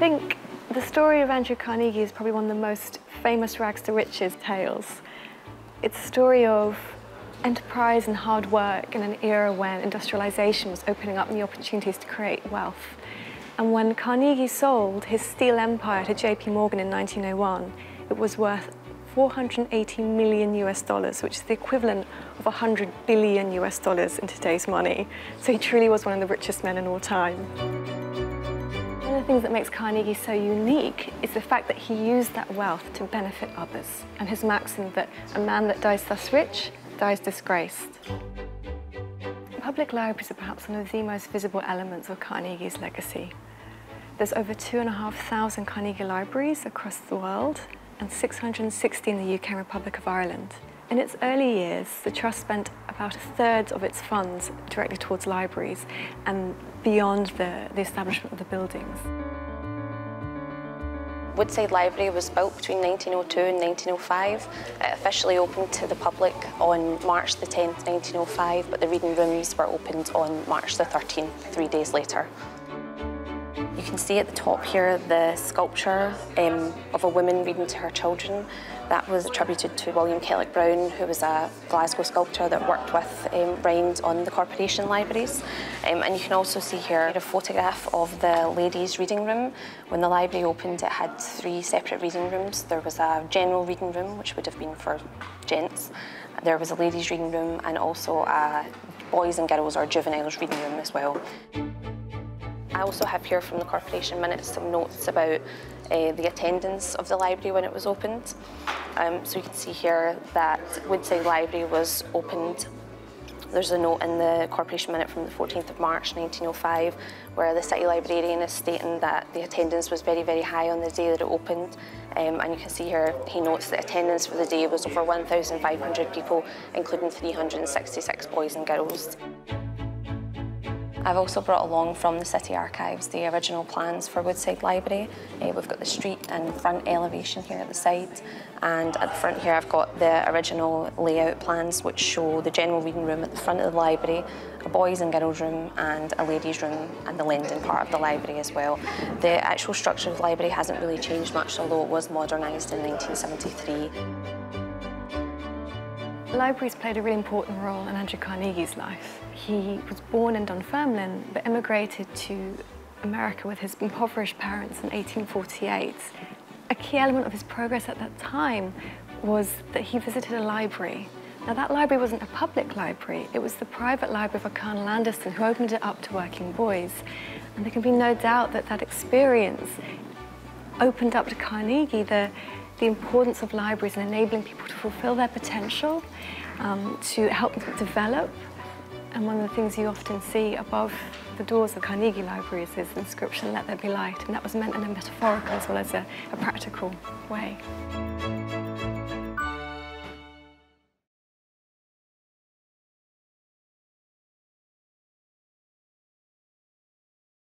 think the story of Andrew Carnegie is probably one of the most famous rags to riches tales. It's a story of enterprise and hard work in an era when industrialization was opening up new opportunities to create wealth. And when Carnegie sold his steel empire to JP Morgan in 1901, it was worth $480 million US, which is the equivalent of $100 billion US in today's money. So he truly was one of the richest men in all time. One of the things that makes Carnegie so unique is the fact that he used that wealth to benefit others, and his maxim that a man that dies thus rich dies disgraced. Public libraries are perhaps one of the most visible elements of Carnegie's legacy. There's over 2,500 Carnegie libraries across the world and 660 in the UK and Republic of Ireland. In its early years, the Trust spent about a third of its funds directly towards libraries and beyond the establishment of the buildings. Woodside Library was built between 1902 and 1905. It officially opened to the public on March the 10th, 1905, but the reading rooms were opened on March the 13th, 3 days later. You can see at the top here the sculpture of a woman reading to her children. That was attributed to William Kellogg Brown, who was a Glasgow sculptor that worked with Rhind on the corporation libraries. And you can also see here a photograph of the ladies' reading room. When the library opened, it had 3 separate reading rooms. There was a general reading room, which would have been for gents. There was a ladies' reading room and also a boys and girls or juveniles reading room as well. I also have here from the corporation minutes some notes about the attendance of the library when it was opened. So you can see here that Woodside Library was opened. There's a note in the corporation minute from the 14th of March 1905 where the city librarian is stating that the attendance was very, very high on the day that it opened. And you can see here he notes that attendance for the day was over 1,500 people, including 366 boys and girls. I've also brought along from the City Archives the original plans for Woodside Library. We've got the street and front elevation here at the side, and at the front here I've got the original layout plans which show the general reading room at the front of the library, a boys and girls room and a ladies room, and the lending part of the library as well. The actual structure of the library hasn't really changed much, although it was modernised in 1973. Libraries played a really important role in Andrew Carnegie's life. He was born in Dunfermline, but immigrated to America with his impoverished parents in 1848. A key element of his progress at that time was that he visited a library. Now, that library wasn't a public library, it was the private library of a Colonel Anderson who opened it up to working boys. And there can be no doubt that that experience opened up to Carnegie the importance of libraries and enabling people to fulfill their potential, to help them develop. And one of the things you often see above the doors of Carnegie libraries is the inscription, "Let there be light," and that was meant in a metaphorical as well as a practical way.